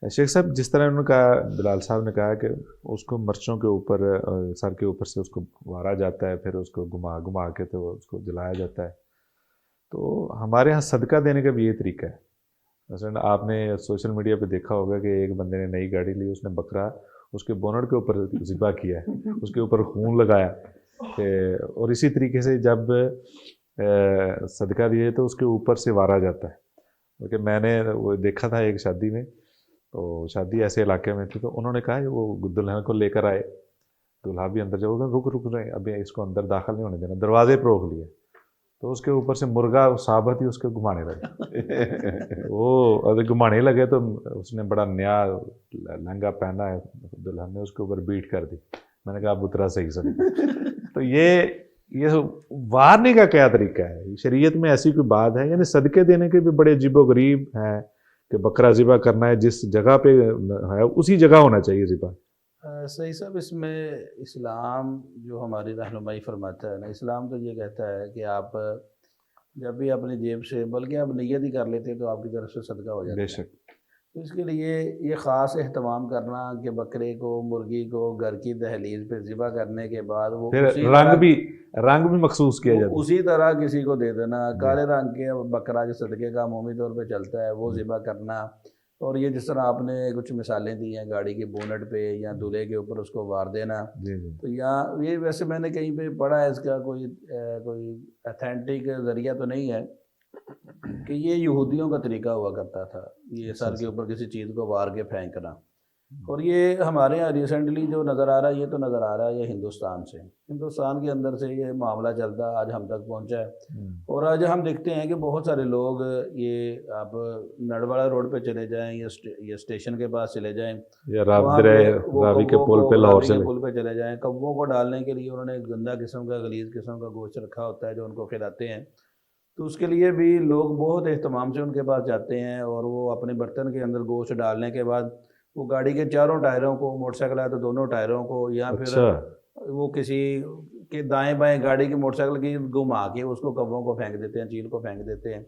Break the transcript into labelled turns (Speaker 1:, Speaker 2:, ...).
Speaker 1: शेख साहब जिस तरह उन्होंने कहा, बिलाल साहब ने कहा कि उसको मिर्चों के ऊपर सर के ऊपर से उसको वारा जाता है, फिर उसको घुमा घुमा के तो उसको जलाया जाता है। तो हमारे यहाँ सदका देने का भी ये तरीका है। मसलन आपने सोशल मीडिया पे देखा होगा कि एक बंदे ने नई गाड़ी ली, उसने बकरा उसके बोनट के ऊपर ज़िबा किया है, उसके ऊपर खून लगाया और इसी तरीके से जब सदका दिए तो उसके ऊपर से वारा जाता है। क्योंकि मैंने वो देखा था एक शादी में, तो शादी ऐसे इलाके में थी, तो उन्होंने कहा वो दुल्हन को लेकर आए, दूल्हा भी अंदर जाओगे, रुक रहे अभी इसको अंदर दाखिल नहीं होने देना, दरवाजे पर रोक लिए, तो उसके ऊपर से मुर्गा साबत ही उसको घुमाने लगे। वो अगर घुमाने लगे तो उसने बड़ा नया लहंगा पहना है, दुल्हन ने उसके ऊपर बीट कर दी। मैंने कहा अब उतरा सही सही। तो ये वारने का क्या तरीका है? शरीयत में ऐसी कोई बात है? यानी सदके देने के भी बड़े अजीबोगरीब हैं कि बकरा ज़िबा करना है, जिस जगह पे है उसी जगह होना चाहिए ज़िबा।
Speaker 2: सही साहब, इसमें इस्लाम जो हमारी रहनुमाई फरमाता है ना, इस्लाम तो ये कहता है कि आप जब भी अपनी जेब से, बल्कि आप नियत ही कर लेते हैं तो आपकी तरफ से सदका हो जाता है।
Speaker 1: बेशक।
Speaker 2: तो इसके लिए ये ख़ास एहतमाम करना कि बकरे को, मुर्गी को घर की दहलीज पे ज़िबा करने के बाद वो
Speaker 1: फिर
Speaker 2: उसी
Speaker 1: रंग भी मखसूस किया जाता है।
Speaker 2: उसी तरह किसी को दे देना।
Speaker 1: जी।
Speaker 2: काले रंग के बकरा जो सदके का अमूमी तौर पे चलता है वो ज़िबा करना। और ये जिस तरह आपने कुछ मिसालें दी हैं, गाड़ी के बोनट पे या दूल्हे के ऊपर उसको वार देना,
Speaker 1: जी जी।
Speaker 2: तो यहाँ ये वैसे मैंने कहीं पे पढ़ा है, इसका कोई अथेंटिक ज़रिया तो नहीं है कि ये यहूदियों का तरीका हुआ करता था, ये सर के ऊपर किसी चीज़ को वार के फेंकना। और ये हमारे यहाँ रिसेंटली जो नज़र आ रहा है, ये तो नज़र आ रहा है ये हिंदुस्तान से, हिंदुस्तान के अंदर से ये मामला चलता आज हम तक पहुँचा है। और आज हम देखते हैं कि बहुत सारे लोग, ये आप नडवाड़ा रोड पे चले जाएं या स्टेशन के पास चले जाएं,
Speaker 1: या
Speaker 2: वहाँ पे वो
Speaker 1: रावी के
Speaker 2: कौवों
Speaker 1: पुल
Speaker 2: को,
Speaker 1: पे लाहौर
Speaker 2: रावी
Speaker 1: से
Speaker 2: के पुल पे चले जाएं, कौवों को डालने के लिए उन्होंने गंदा किस्म का, गलीज किस्म का गोश्त रखा होता है जो उनको खिलाते हैं। तो उसके लिए भी लोग बहुत एहतमाम से उनके पास जाते हैं, और वो अपने बर्तन के अंदर गोश्त डालने के बाद वो गाड़ी के चारों टायरों को, मोटरसाइकिल है तो दोनों टायरों को, या फिर
Speaker 1: अच्छा।
Speaker 2: वो किसी के दाएं बाएं गाड़ी की, मोटरसाइकिल की घुमा के उसको कब्बों को फेंक देते हैं, चील को फेंक देते हैं।